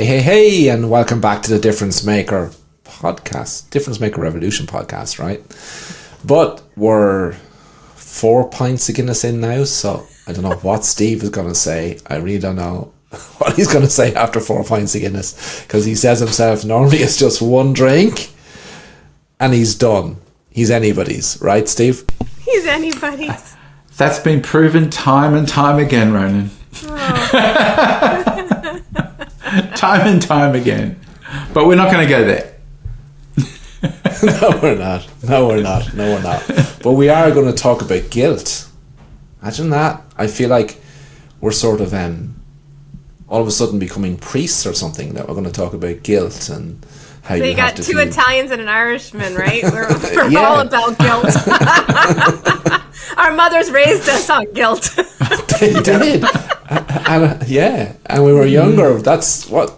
Hey, and welcome back to the Difference Maker podcast, Difference Maker Revolution podcast, right? But we're 4 pints of Guinness in now, so I don't know what Steve is going to say. I really don't know what he's going to say after 4 pints of Guinness, because he says himself normally it's just one drink and he's done. He's anybody's, right, Steve? He's anybody's. That's been proven time and time again, Ronan. Oh. Time and time again. But we're not going to go there. No, we're not. But we are going to talk about guilt. Imagine that. I feel like we're sort of all of a sudden becoming priests or something, that we're going to talk about guilt and how So you got two Italians and an Irishman, right? We're Yeah. all about guilt. Our mothers raised us on guilt. They did. And we were younger. That's what,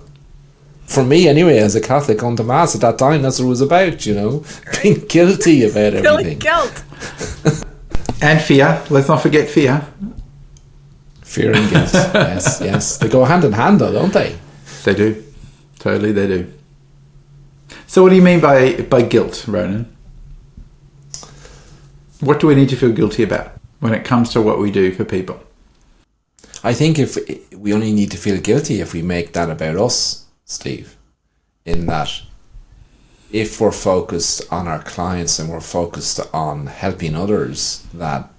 for me anyway, as a Catholic going to Mass at that time, that's what it was about, being guilty about everything. Feeling guilt. And fear. Let's not forget fear. Fear and guilt. Yes. They go hand in hand though, don't they? They do. Totally, they do. So what do you mean by guilt, Ronan? What do we need to feel guilty about when it comes to what we do for people? I think if we only need to feel guilty if we make that about us, Steve, in that if we're focused on our clients and we're focused on helping others, that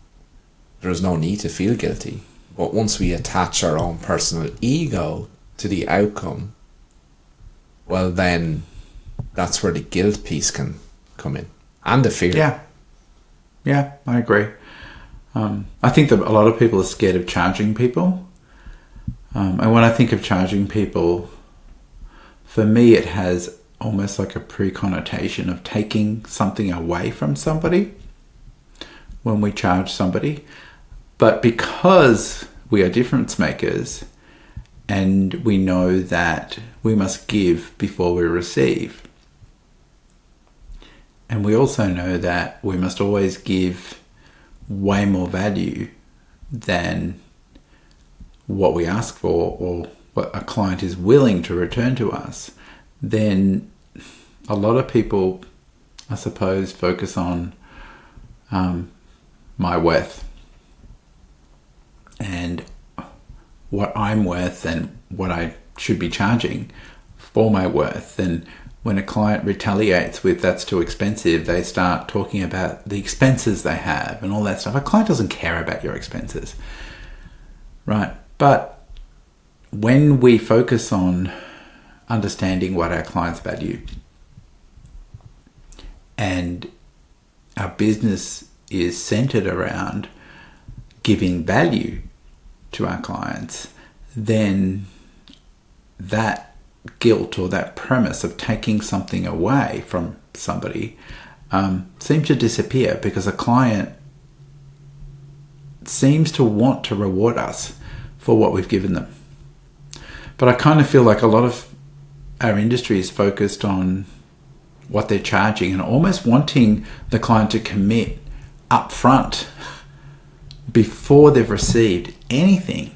there's no need to feel guilty. But once we attach our own personal ego to the outcome, well then that's where the guilt piece can come in, and the fear. Yeah, I agree. I think that a lot of people are scared of charging people. And when I think of charging people, for me it has almost like a pre-connotation of taking something away from somebody when we charge somebody. But because we are difference makers and we know that we must give before we receive, and we also know that we must always give way more value than what we ask for or what a client is willing to return to us, then a lot of people, I suppose, focus on my worth and what I'm worth and what I should be charging for my worth. And when a client retaliates with that's too expensive, they start talking about the expenses they have and all that stuff. A client doesn't care about your expenses, right? But when we focus on understanding what our clients value and our business is centered around giving value to our clients, then that guilt or that premise of taking something away from somebody seems to disappear, because a client seems to want to reward us for what we've given them. But I kind of feel like a lot of our industry is focused on what they're charging and almost wanting the client to commit up front before they've received anything.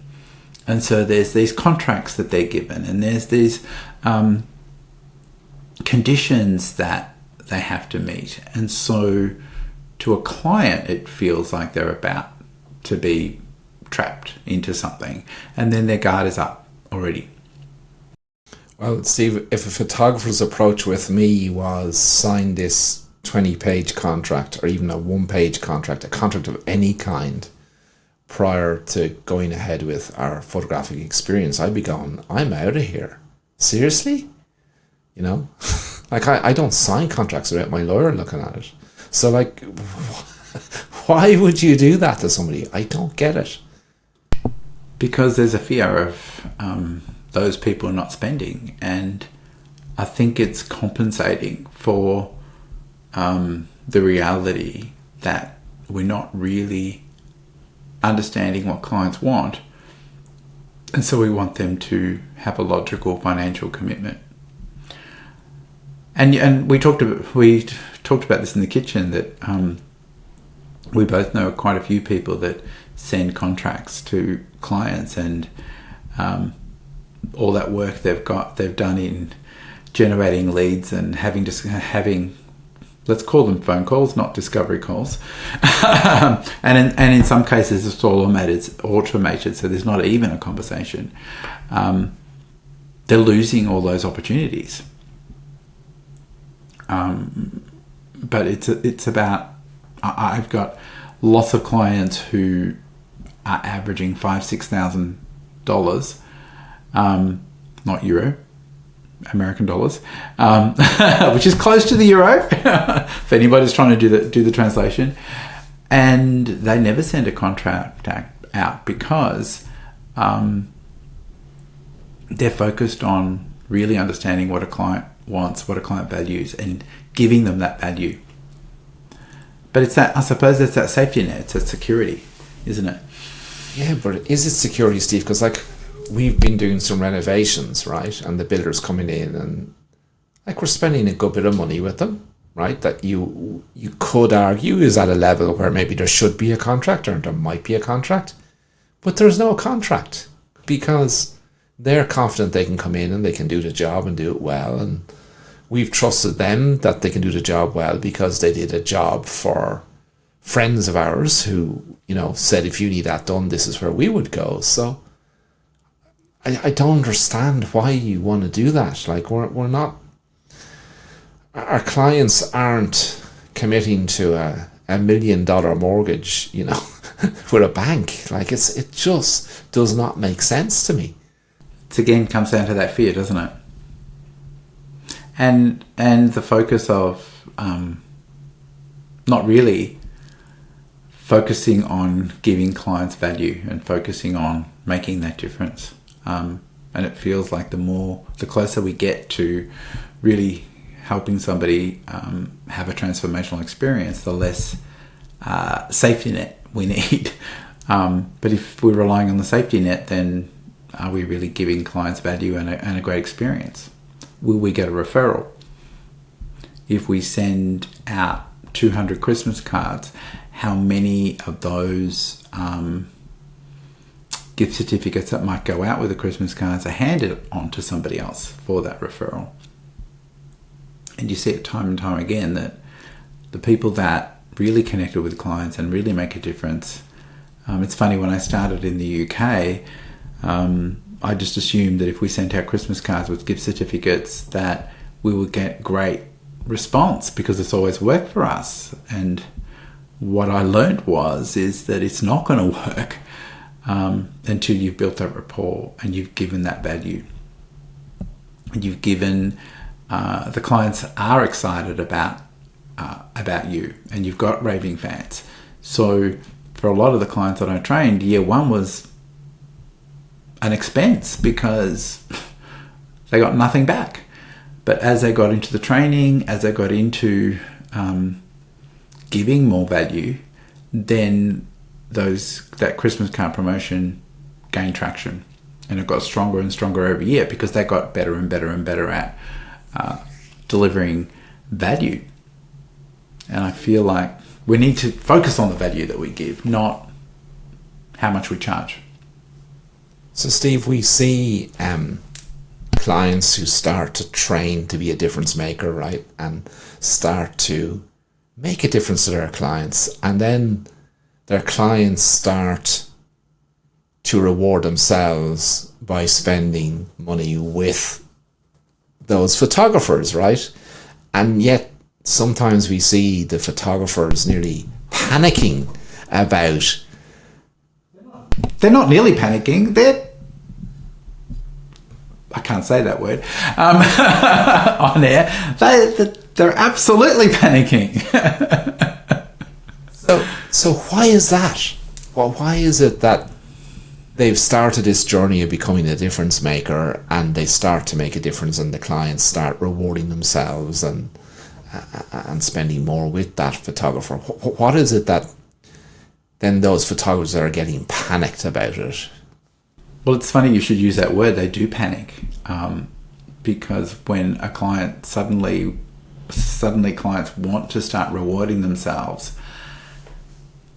And so there's these contracts that they're given, and there's these conditions that they have to meet. And so to a client, it feels like they're about to be trapped into something, and then their guard is up already. Well, Steve, if a photographer's approach with me was sign this 20-page contract or even a 1-page contract, a contract of any kind, prior to going ahead with our photographic experience, I'd be going, I'm out of here. Seriously? Like I don't sign contracts without my lawyer looking at it. So like, why would you do that to somebody? I don't get it. Because there's a fear of those people not spending, and I think it's compensating for the reality that we're not really understanding what clients want, and so we want them to have a logical financial commitment. And we talked about this in the kitchen, that we both know quite a few people that send contracts to clients, and all that work they've done in generating leads and having let's call them phone calls, not discovery calls. and in some cases it's all automated, so there's not even a conversation. They're losing all those opportunities. But it's about, I've got lots of clients who are averaging $5,000-6,000, not euro, American dollars, which is close to the euro. If anybody's trying to do the translation, and they never send a contract out because they're focused on really understanding what a client wants, what a client values, and giving them that value. But it's that, I suppose, it's that safety net, it's that security, isn't it? Yeah, but is it security, Steve? Because like we've been doing some renovations, right? And the builder's coming in, and like we're spending a good bit of money with them, right? That you could argue is at a level where maybe there should be a contract, or there might be a contract, but there's no contract because they're confident they can come in and they can do the job and do it well, and we've trusted them that they can do the job well because they did a job for friends of ours who, you know, said, if you need that done, this is where we would go. So I don't understand why you want to do that. Like we're not, our clients aren't committing to a $1 million mortgage, you know, with a bank. Like it just does not make sense to me. It again comes down to that fear, doesn't it? And the focus of not really focusing on giving clients value and focusing on making that difference. And it feels like the closer we get to really helping somebody have a transformational experience, the less safety net we need. But if we're relying on the safety net, then are we really giving clients value and a great experience? Will we get a referral? If we send out 200 Christmas cards, how many of those gift certificates that might go out with the Christmas cards are handed on to somebody else for that referral? And you see it time and time again that the people that really connected with clients and really make a difference. It's funny, when I started in the UK, I just assumed that if we sent out Christmas cards with gift certificates that we would get great response because it's always worked for us. And what I learned is that it's not going to work until you've built that rapport and you've given that value. And you've given, the clients are excited about you, and you've got raving fans. So for a lot of the clients that I trained, year one was an expense because they got nothing back. But as they got into the training, as they got into giving more value, then that Christmas card promotion gained traction, and it got stronger and stronger every year because they got better and better and better at delivering value. And I feel like we need to focus on the value that we give, not how much we charge. So Steve, we see clients who start to train to be a difference maker, right? And start to make a difference to their clients. And then their clients start to reward themselves by spending money with those photographers, right? And yet sometimes we see the photographers nearly panicking about... They're not nearly panicking. I can't say that word on air. They're absolutely panicking. So why is that? Well, why is it that they've started this journey of becoming a difference maker, and they start to make a difference, and the clients start rewarding themselves and spending more with that photographer? What is it that then those photographers are getting panicked about it? Well, it's funny you should use that word. They do panic because when a client suddenly clients want to start rewarding themselves,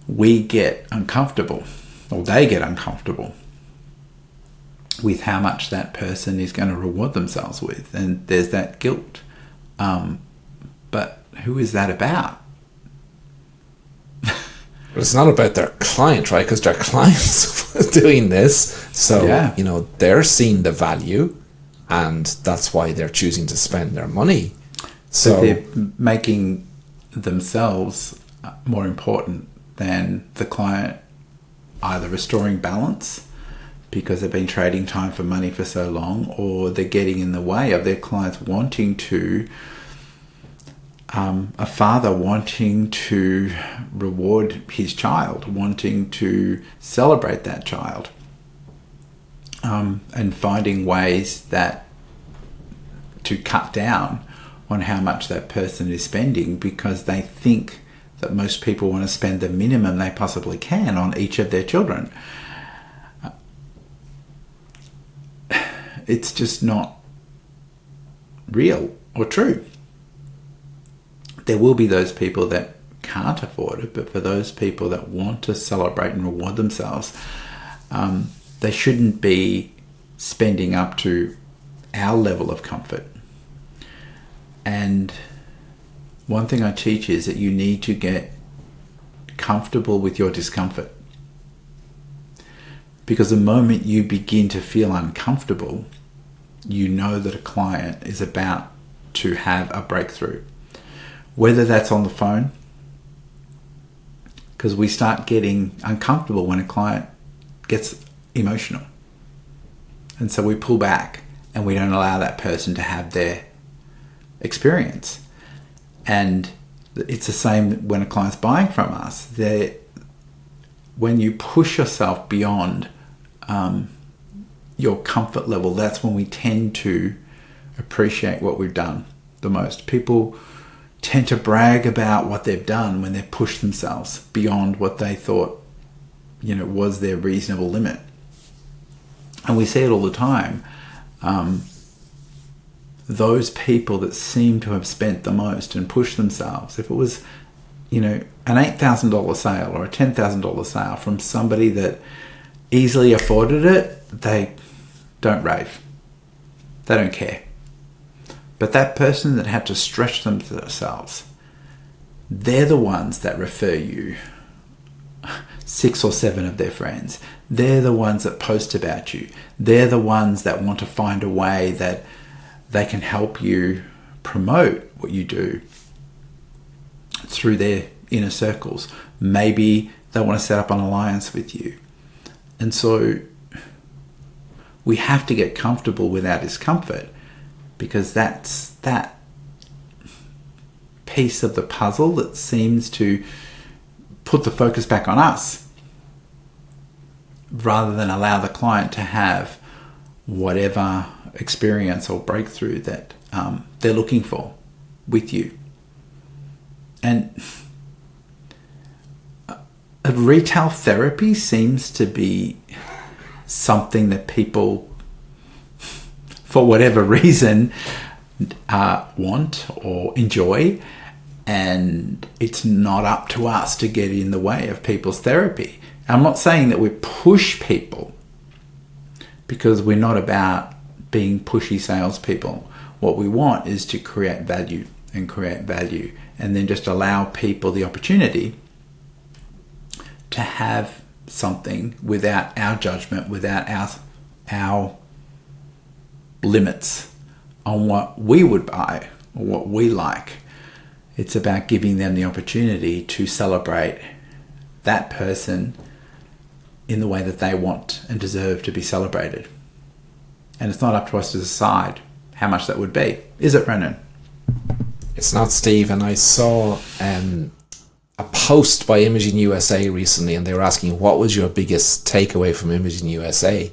we get uncomfortable, or they get uncomfortable, with how much that person is going to reward themselves with. And there's that guilt. But who is that about? But it's not about their client, right? Because their client's doing this. So, they're seeing the value, and that's why they're choosing to spend their money. So but they're making themselves more important than the client, either restoring balance because they've been trading time for money for so long, or they're getting in the way of their clients wanting to, a father wanting to reward his child, wanting to celebrate that child, and finding ways that to cut down on how much that person is spending, because they think that most people want to spend the minimum they possibly can on each of their children. It's just not real or true. There will be those people that can't afford it, but for those people that want to celebrate and reward themselves, they shouldn't be spending up to our level of comfort. And one thing I teach is that you need to get comfortable with your discomfort. Because the moment you begin to feel uncomfortable, you know that a client is about to have a breakthrough. Whether that's on the phone, because we start getting uncomfortable when a client gets emotional. And so we pull back and we don't allow that person to have their experience. And it's the same when a client's buying from us. When you push yourself beyond your comfort level, that's when we tend to appreciate what we've done the most. People tend to brag about what they've done when they've pushed themselves beyond what they thought, was their reasonable limit. And we see it all the time. Those people that seem to have spent the most and pushed themselves, if it was, an $8,000 sale or a $10,000 sale from somebody that easily afforded it, they don't rave. They don't care. But that person that had to stretch themselves, they're the ones that refer you 6 or 7 of their friends. They're the ones that post about you. They're the ones that want to find a way that they can help you promote what you do through their inner circles. Maybe they want to set up an alliance with you. And so we have to get comfortable with our discomfort, because that's that piece of the puzzle that seems to put the focus back on us, rather than allow the client to have whatever experience or breakthrough that they're looking for with you. And retail therapy seems to be something that people, for whatever reason, want or enjoy, and it's not up to us to get in the way of people's therapy. I'm not saying that we push people, because we're not about being pushy salespeople. What we want is to create value, and then just allow people the opportunity to have something without our judgment, without our limits on what we would buy or what we like. It's about giving them the opportunity to celebrate that person in the way that they want and deserve to be celebrated. And it's not up to us to decide how much that would be. Is it, Ronan? It's not, Steve. And I saw a post by Imaging USA recently, and they were asking, what was your biggest takeaway from Imaging USA?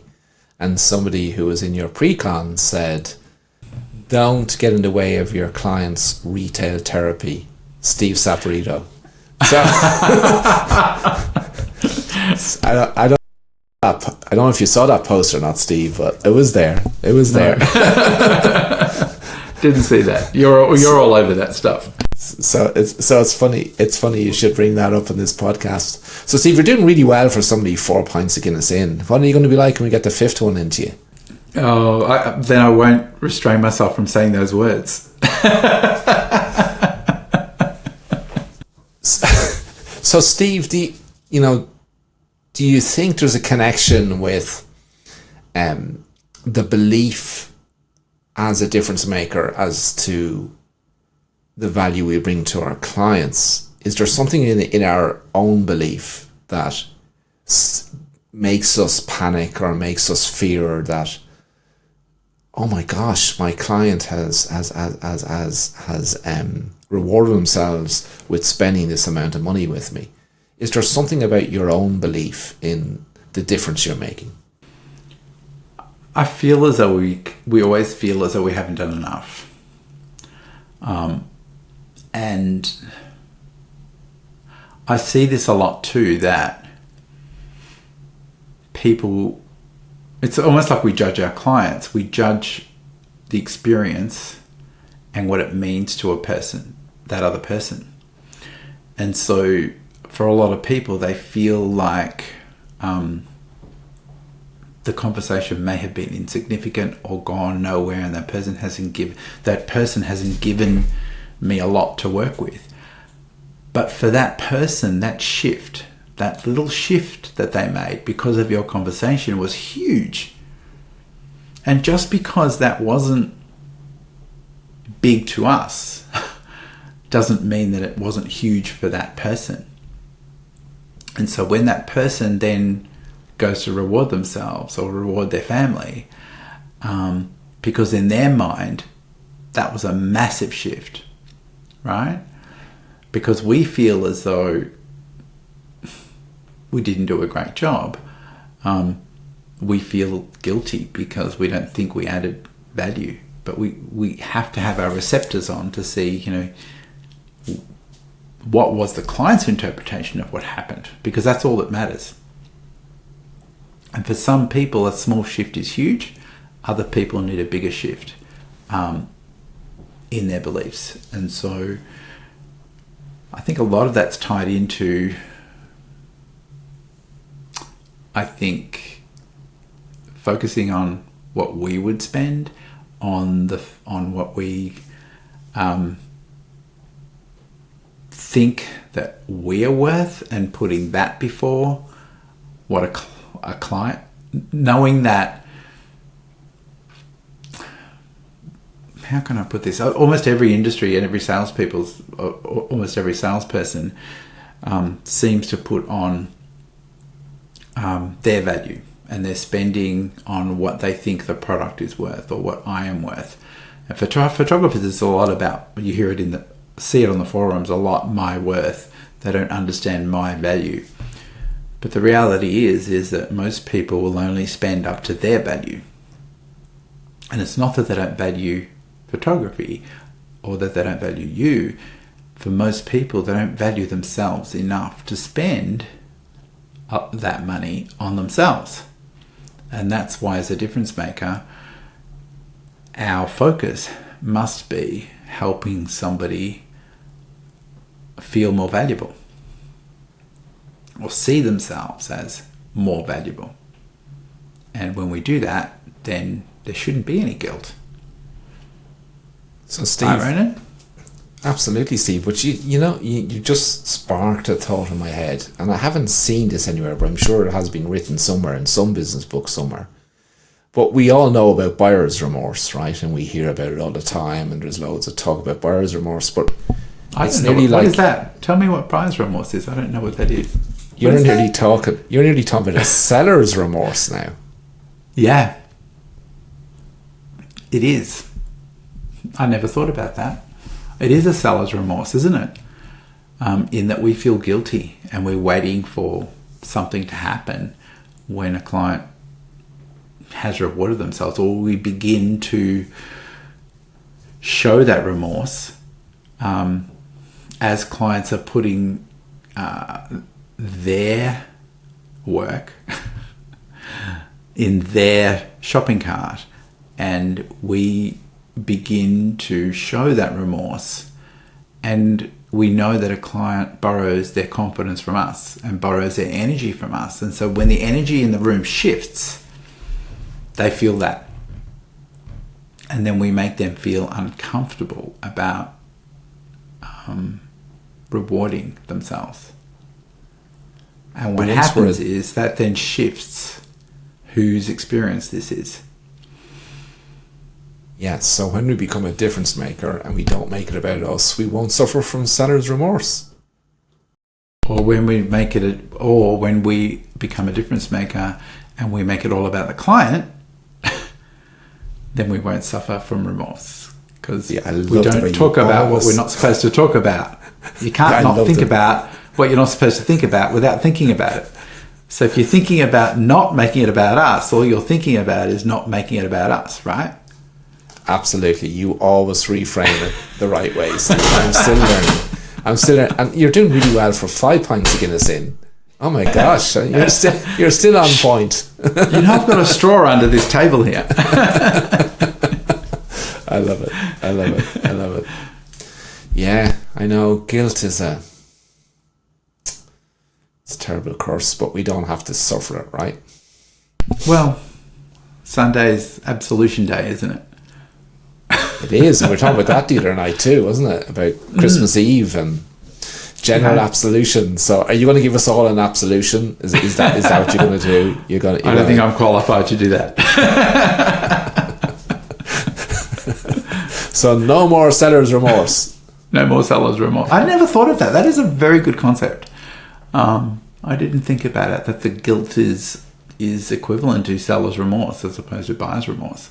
And somebody who was in your pre-con said, don't get in the way of your client's retail therapy. Steve Saporito. So I don't know if you saw that post or not, Steve, but it was there. It was there. Didn't see that. You're all over that stuff. So it's funny. It's funny you should bring that up in this podcast. So Steve, you're doing really well for somebody 4 pints of Guinness in. What are you going to be like when we get the 5th one into you? Then I won't restrain myself from saying those words. So, Steve, do you think there's a connection with the belief as a difference maker as to the value we bring to our clients? Is there something in our own belief that makes us panic or makes us fear that, oh my gosh, my client has rewarded themselves with spending this amount of money with me? Is there something about your own belief in the difference you're making? I feel as though we always feel as though we haven't done enough. And I see this a lot too, that people, it's almost like we judge our clients. We judge the experience and what it means to a person, that other person. And so for a lot of people, they feel like the conversation may have been insignificant or gone nowhere, and that person hasn't given me a lot to work with. But for that person, that shift, that little shift that they made because of your conversation was huge. And just because that wasn't big to us doesn't mean that it wasn't huge for that person. And so when that person then goes to reward themselves or reward their family, because in their mind, that was a massive shift, right? Because we feel as though we didn't do a great job. We feel guilty because we don't think we added value. But we have to have our receptors on to see, what was the client's interpretation of what happened, because that's all that matters. And for some people, a small shift is huge. Other people need a bigger shift in their beliefs. And so I think a lot of that's tied into, focusing on what we would spend on what we think that we're worth, and putting that before what a client, knowing that, how can I put this? Almost every industry and almost every salesperson seems to put on their value, and they're spending on what they think the product is worth or what I am worth. And for photographers, it's a lot about, you hear it see it on the forums a lot, my worth. They don't understand my value. But the reality is that most people will only spend up to their value. And it's not that they don't value photography or that they don't value you. For most people, they don't value themselves enough to spend up that money on themselves. And that's why, as a difference maker, our focus must be helping somebody feel more valuable or see themselves as more valuable. And when we do that, then there shouldn't be any guilt. So, Steve, right, Ronan? Absolutely, Steve. But you just sparked a thought in my head, and I haven't seen this anywhere, but I'm sure it has been written somewhere in some business book somewhere. But we all know about buyer's remorse, right? And we hear about it all the time, and there's loads of talk about buyer's remorse. But it's nearly what is that? Tell me what buyer's remorse is. I don't know what that is. You're nearly talking about a seller's remorse now. Yeah, it is. I never thought about that. It is a seller's remorse, isn't it? In that we feel guilty and we're waiting for something to happen when a client has rewarded themselves, or we begin to show that remorse as clients are putting their work in their shopping cart, and we begin to show that remorse, and we know that a client borrows their confidence from us and borrows their energy from us. And so when the energy in the room shifts, they feel that and then we make them feel uncomfortable about rewarding themselves. And what happens is that then shifts whose experience this is. Yes, so when we become a difference maker and we don't make it about us, we won't suffer from seller's remorse. Or when we when we become a difference maker and we make it all about the client, then we won't suffer from remorse, because we don't talk about what we're not supposed to talk about. You can't not think about what you're not supposed to think about without thinking about it. So if you're thinking about not making it about us, all you're thinking about is not making it about us, right? Absolutely. You always reframe it the right way. So I'm still learning. And you're doing really well for 5 pints of Guinness in. Oh my gosh, you're still on point. You know, I've got a straw under this table here. I love it. Yeah, I know guilt is it's a terrible curse, but we don't have to suffer it, right? Well, Sunday's absolution day, isn't it? It is, and we were talking about that the other night too, wasn't it? About Christmas Eve and general absolution. So, are you going to give us all an absolution? Is that what you're going to do? I don't think I'm qualified to do that. So, no more seller's remorse. No more seller's remorse. I never thought of that. That is a very good concept. I didn't think about it, that the guilt is equivalent to seller's remorse as opposed to buyer's remorse.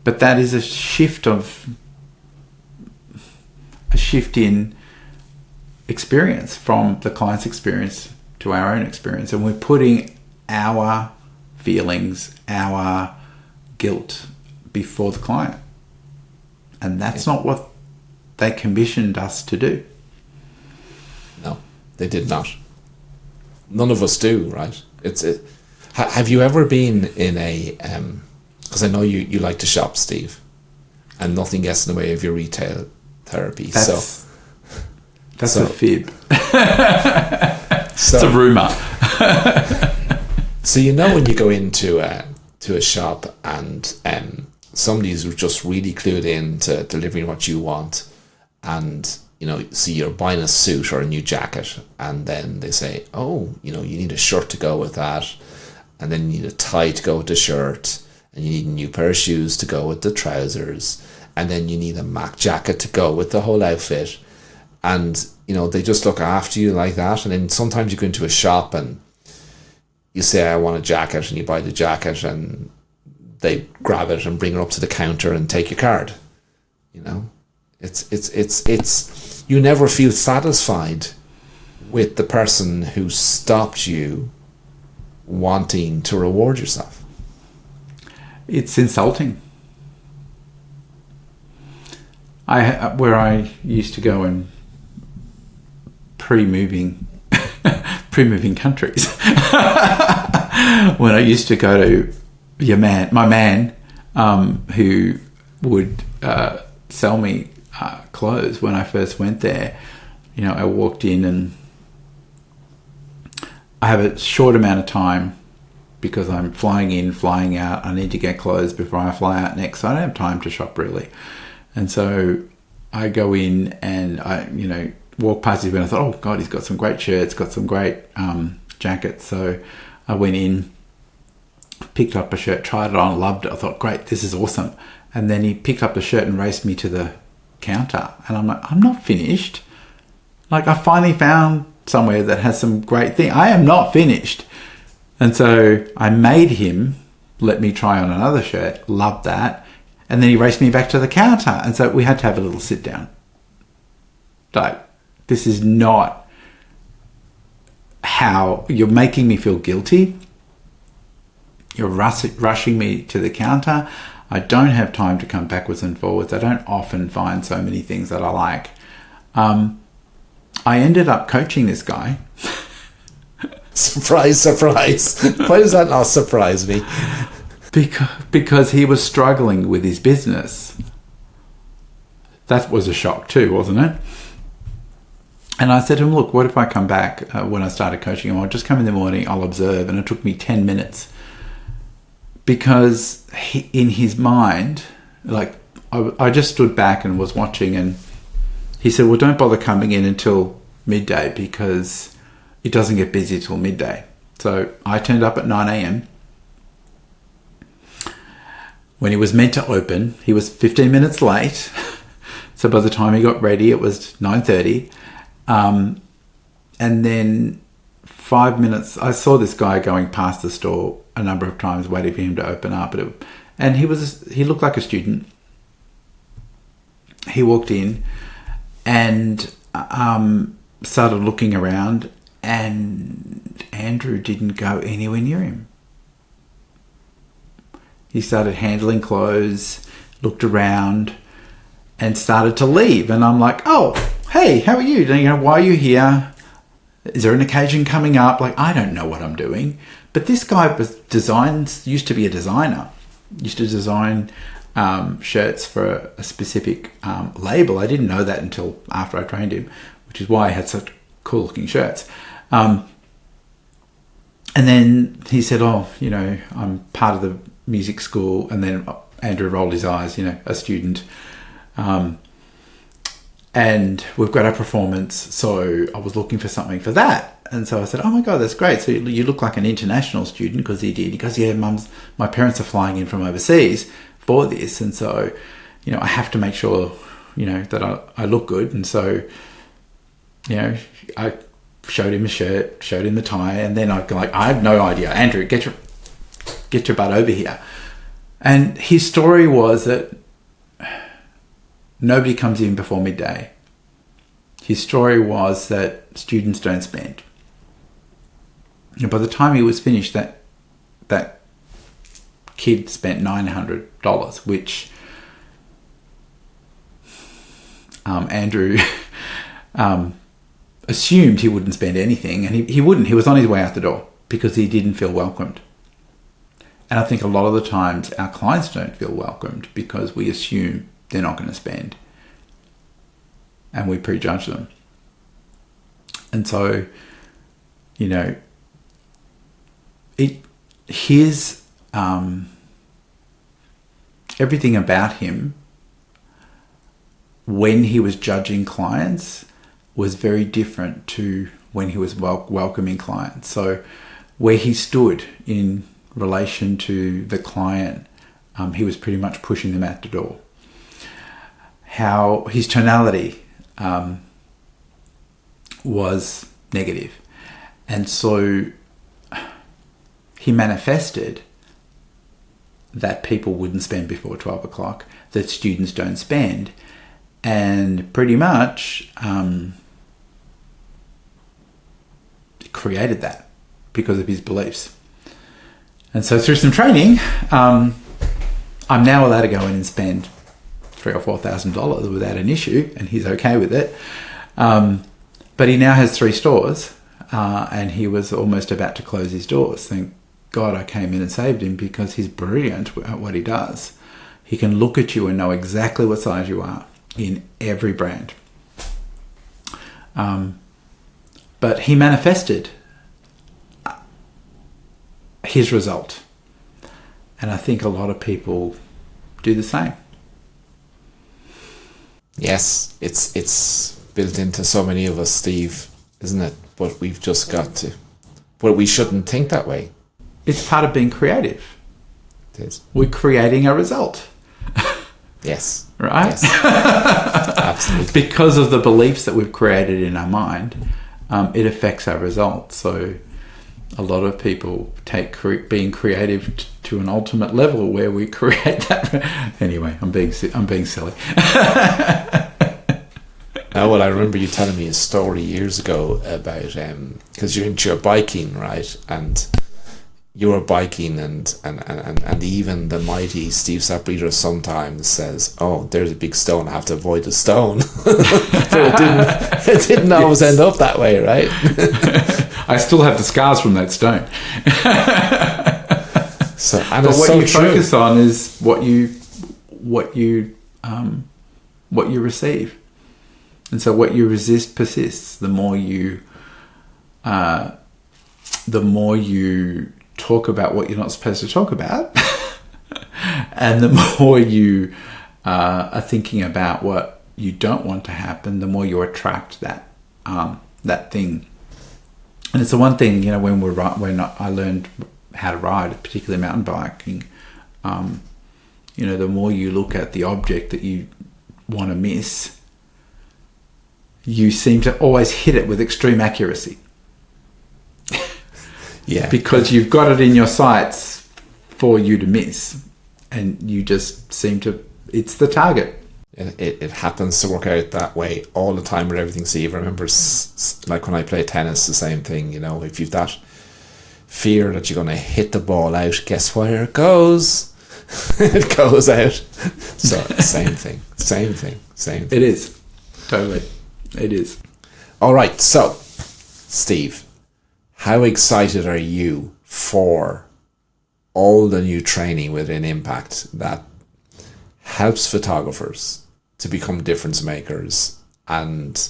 But that is a shift in experience from the client's experience to our own experience, and we're putting our feelings, our guilt before the client, and that's not what they commissioned us to do. No, they did not. None of us do, right? Have you ever been in a because I know you like to shop, Steve, and nothing gets in the way of your retail therapy. That's a fib. It's a rumour. So when you go into a shop and somebody's just really clued in to delivering what you want, and so you're buying a suit or a new jacket, and then they say, oh, you need a shirt to go with that, and then you need a tie to go with the shirt, and you need a new pair of shoes to go with the trousers, and then you need a Mac jacket to go with the whole outfit. And they just look after you like that. And then sometimes you go into a shop and you say, I want a jacket, and you buy the jacket, and they grab it and bring it up to the counter and take your card. It's you never feel satisfied with the person who stopped you wanting to reward yourself. It's insulting. Where I used to go in pre-moving countries, when I used to go to my man, who would sell me clothes when I first went there. I walked in and I have a short amount of time because I'm flying in, flying out. I need to get clothes before I fly out next. So I don't have time to shop really. And so I go in and I, walk past his and I thought, oh God, he's got some great shirts, got some great jackets. So I went in, picked up a shirt, tried it on, loved it. I thought, great, this is awesome. And then he picked up the shirt and raced me to the counter. And I'm like, I'm not finished. Like, I finally found somewhere that has some great thing. I am not finished. And so I made him let me try on another shirt, loved that. And then he raced me back to the counter. And so we had to have a little sit down. Like, this is not how you're making me feel guilty. You're rushing me to the counter. I don't have time to come backwards and forwards. I don't often find so many things that I like. I ended up coaching this guy. Surprise, surprise. Why does that not surprise me? Because he was struggling with his business. That was a shock too, wasn't it? And I said to him, look, what if I come back when I started coaching him? I'll just come in the morning, I'll observe. And it took me 10 minutes because in his mind, like, I just stood back and was watching, and he said, well, don't bother coming in until midday because it doesn't get busy till midday. So I turned up at 9 a.m. When he was meant to open, he was 15 minutes late. So by the time he got ready, it was 9:30. And then 5 minutes, I saw this guy going past the store a number of times waiting for him to open up. And he looked like a student. He walked in and started looking around, and Andrew didn't go anywhere near him. He started handling clothes, looked around, and started to leave. And I'm like, oh, hey, how are you? Why are you here? Is there an occasion coming up? Like, I don't know what I'm doing. But this guy used to be a designer. Used to design shirts for a specific label. I didn't know that until after I trained him, which is why I had such cool looking shirts. And then he said, oh, I'm part of the music school. And then Andrew rolled his eyes, a student. And we've got our performance. So I was looking for something for that. And so I said, oh my God, that's great. So you look like an international student, because he did. He goes, yeah, my parents are flying in from overseas for this. And so, I have to make sure, that I look good. And so, I showed him a shirt, showed him the tie, and then I have no idea. Andrew, get your butt over here. And his story was that nobody comes in before midday. His story was that students don't spend. And by the time he was finished, that kid spent $900, which Andrew assumed he wouldn't spend anything, and he wouldn't. He was on his way out the door because he didn't feel welcomed. And I think a lot of the times our clients don't feel welcomed because we assume they're not going to spend, and we prejudge them. And so, everything about him when he was judging clients was very different to when he was welcoming clients. So where he stood in relation to the client, he was pretty much pushing them out the door. How his tonality was negative. And so he manifested that people wouldn't spend before 12 o'clock, that students don't spend, and pretty much created that because of his beliefs. And so through some training, I'm now allowed to go in and spend $3,000 or $4,000 without an issue, and he's okay with it. But he now has 3 stores, and he was almost about to close his doors. Thank God I came in and saved him, because he's brilliant at what he does. He can look at you and know exactly what size you are in every brand. But he manifested his result. And I think a lot of people do the same. Yes, it's built into so many of us, Steve, isn't it? But we've just got to. But we shouldn't think that way. It's part of being creative. It is. We're creating a result. Yes. Right? Yes. Absolutely. Because of the beliefs that we've created in our mind, it affects our results. So a lot of people take being creative to an ultimate level where we create that. Anyway, I'm being silly. Oh, well, I remember you telling me a story years ago about because you're into your biking, right? And you were biking, and even the mighty Steve Saprito sometimes says, "Oh, there's a big stone. I have to avoid the stone." But it didn't always end up that way, right? I still have the scars from that stone. So, but what you focus on is what you receive. And so what you resist persists. The more you talk about what you're not supposed to talk about, And the more you are thinking about what you don't want to happen, the more you attract that thing. And it's the one thing, when I learned how to ride, particularly mountain biking, the more you look at the object that you want to miss, you seem to always hit it with extreme accuracy. Yeah. Because you've got it in your sights for you to miss. And you just seem to, it's the target. It happens to work out that way all the time with everything, Steve. I remember, like when I play tennis, the same thing. If you've that fear that you're going to hit the ball out, guess where it goes? It goes out. So same thing. It is. Totally. It is. All right. So, Steve, how excited are you for all the new training within Impact that helps photographers to become difference makers and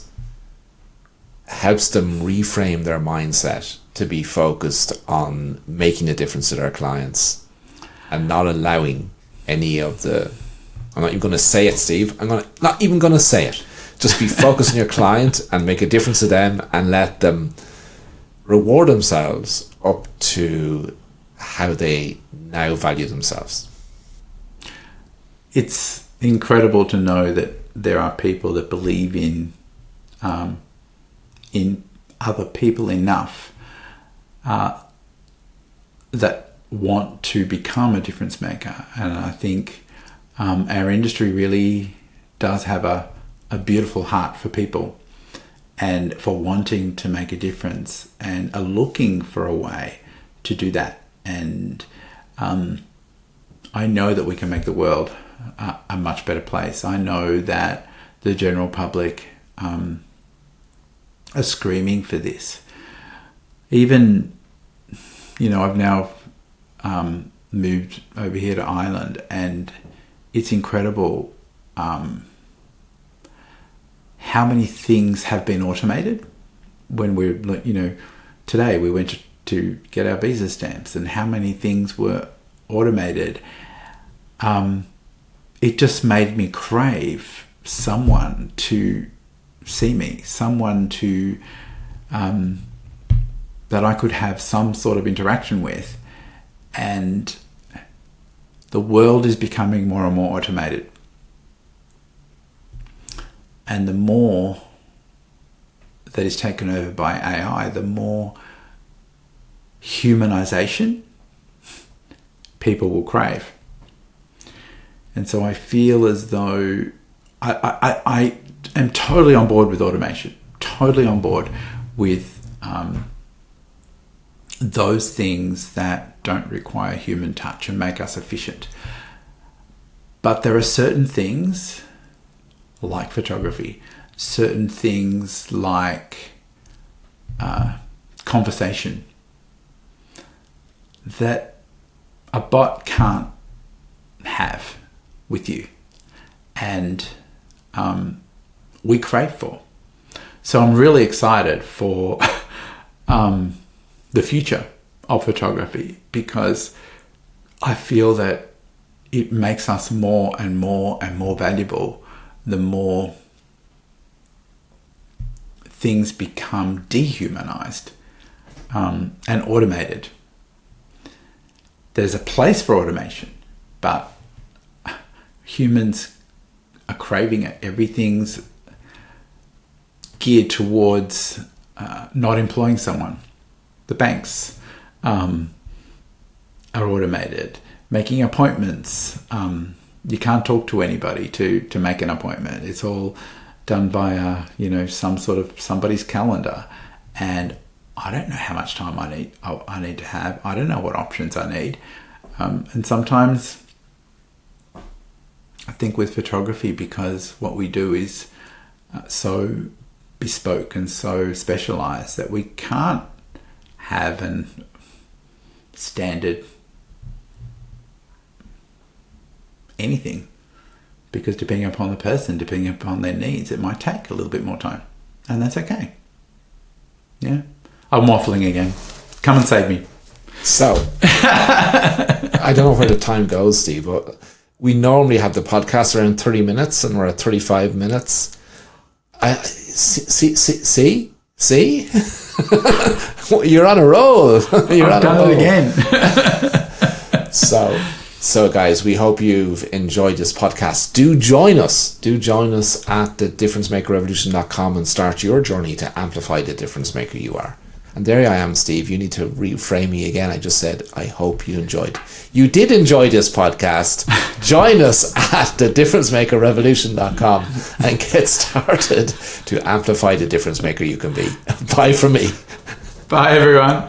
helps them reframe their mindset to be focused on making a difference to their clients and not allowing any of the, I'm not even going to say it, Steve, not even going to say it. Just be focused on your client and make a difference to them and let them reward themselves up to how they now value themselves. It's incredible to know that there are people that believe in other people enough that want to become a difference maker. And I think our industry really does have a beautiful heart for people and for wanting to make a difference and are looking for a way to do that. And I know that we can make the world a much better place. I know that the general public are screaming for this. Even, I've now moved over here to Ireland, and it's incredible how many things have been automated. When today we went to get our visa stamps, and how many things were automated. It just made me crave someone to see me, someone to that I could have some sort of interaction with. And the world is becoming more and more automated. And the more that is taken over by AI, the more humanization people will crave. And so I feel as though I am totally on board with automation, totally on board with those things that don't require human touch and make us efficient. But there are certain things like photography, certain things like conversation that a bot can't have with you, and we crave for. So I'm really excited for the future of photography, because I feel that it makes us more and more and more valuable the more things become dehumanized and automated. There's a place for automation, but humans are craving it. Everything's geared towards not employing someone. The banks are automated. Making appointments, you can't talk to anybody to make an appointment. It's all done via some sort of somebody's calendar, and I don't know how much time I need to have. I don't know what options I need, and sometimes I think with photography, because what we do is so bespoke and so specialized that we can't have an standard anything, because depending upon the person, depending upon their needs, it might take a little bit more time, and that's okay. Yeah, I'm waffling again. Come and save me. So, I don't know where the time goes, Steve, but we normally have the podcast around 30 minutes and we're at 35 minutes. See? You're on a roll. I've done it again. So guys, we hope you've enjoyed this podcast. Do join us at thedifferencemakerrevolution.com and start your journey to amplify the difference maker you are. And there I am, Steve. You need to reframe me again. I just said, I hope you enjoyed. You did enjoy this podcast. Join us at thedifferencemakerrevolution.com and get started to amplify the difference maker you can be. Bye from me. Bye, everyone.